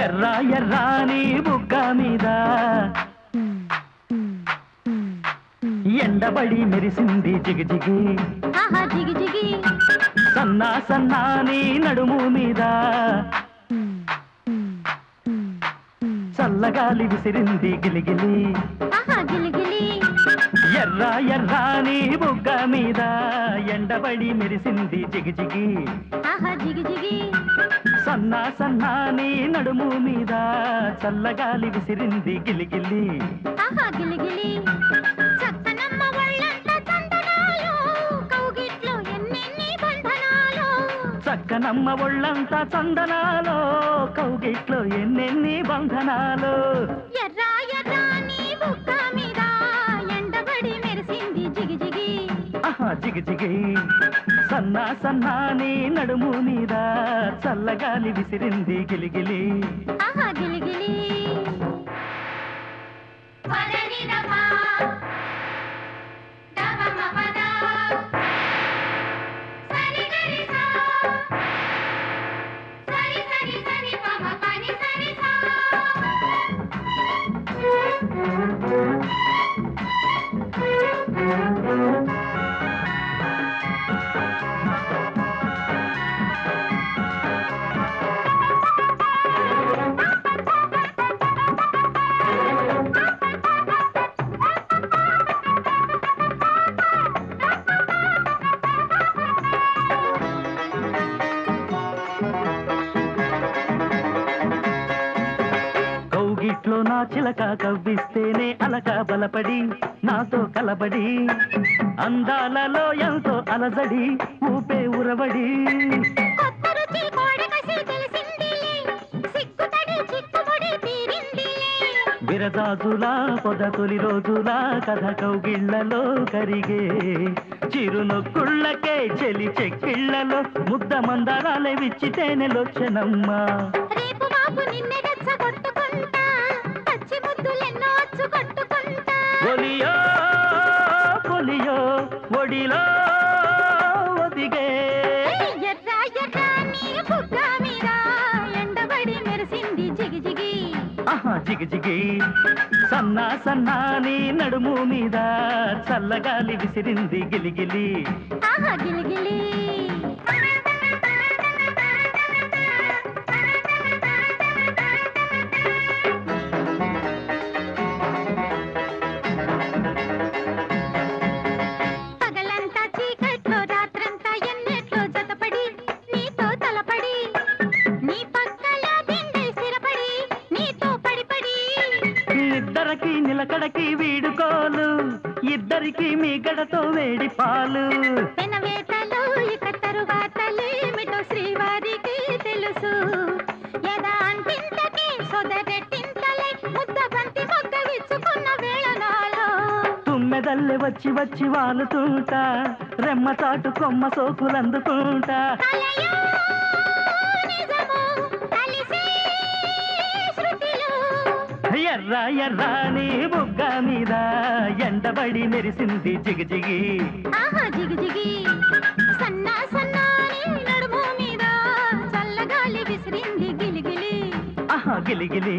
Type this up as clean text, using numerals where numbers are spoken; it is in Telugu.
ఎర్ర ఎర్రాని బుగ్గ మీద ఎండబడి మెరిసింది జిగిజిగి జిగిజిగి సన్నా సన్నాని నడుము మీద చల్లగాలి విసిరింది గిలిగిలి గిలిగిలి ఎర్ర ఎర్రాని బుగ్గ మీద ఎండబడి మెరిసింది జిగిజిగి జిగిజిగి సన్నా సన్నాని నడుము మీద చల్లగాలి విసిరింది గిలిగిలి గిలిగిలి చక్కనమ్మ ఒళ్ళంత చందనాలు కౌగిట్లో ఎన్నెన్ని బంధనాలు చక్కనమ్మ ఒళ్ళంత చందనాలు కౌగిట్లో ఎన్నెన్ని బంధనాలు ఎర్ర ఎర్రాని బుగ్గ మీద ఎండబడి మెరిసింది జిగిజిగి జిగిజిగి సన్నా సన్నాని నడుము మీద చల్లగాలి విసిరింది గిలిగిలి గిలిగిలి కౌగిట్లో నా చిలక కవ్విస్తేనే అలక బలపడి నాతో కలబడి అందాలలో ఎంతో అలజడి ఊపే ఉరవడి విరజాజులా పొద తొలి రోజులా కథ కౌగిళ్లలో కరిగే చిరునొక్కుళ్ళకే చెలి చెక్కిళ్లలో ముద్ద మందారాలే విచ్చి తేనెలొచ్చనమ్మ ఒలియో పొలియో ఒడిలో ఒదిగే ఎండబడి మెరిసింది జిగిజిగి జిగిజిగి సన్నా సన్నాని నడుము మీద చల్లగాలి విసిరింది గిలిగిలి గిలిగిలి పగలంతా చీకట్లో రాత్రంతా ఎన్నెట్లో జతపడి నీతో తలపడి నీ పక్కలో దిండే స్థిరపడి నీతో పడిపడి ఇద్దరికి నిలకడకి వీడుకోలు ఇద్దరికి మీ గడతో వేడి పాలు పెనవేతలు ఇక తరువాతలేమిటో శ్రీవారికి తెలుసు యదా అంతింతకి సొదరెట్టింతలై ముద్ద బంతి మొగ్గ విచ్చుకున్న వేళనాలో తుమ్మెదల్లె వచ్చి వచ్చి వాలుతుంటా రెమ్మ చాటు కొమ్మ సోకులందుకుంటా కలయో నిజమో కలిసే శృతిలో ఎర్ర ఎర్రాని బుగ్గ మీద ఎండబడి మెరిసింది జిగిజిగి జిగిజిగి సన్నా సన్నాని నడుము మీద చల్లగాలి విసిరింది గిలిగిలి గిలిగిలి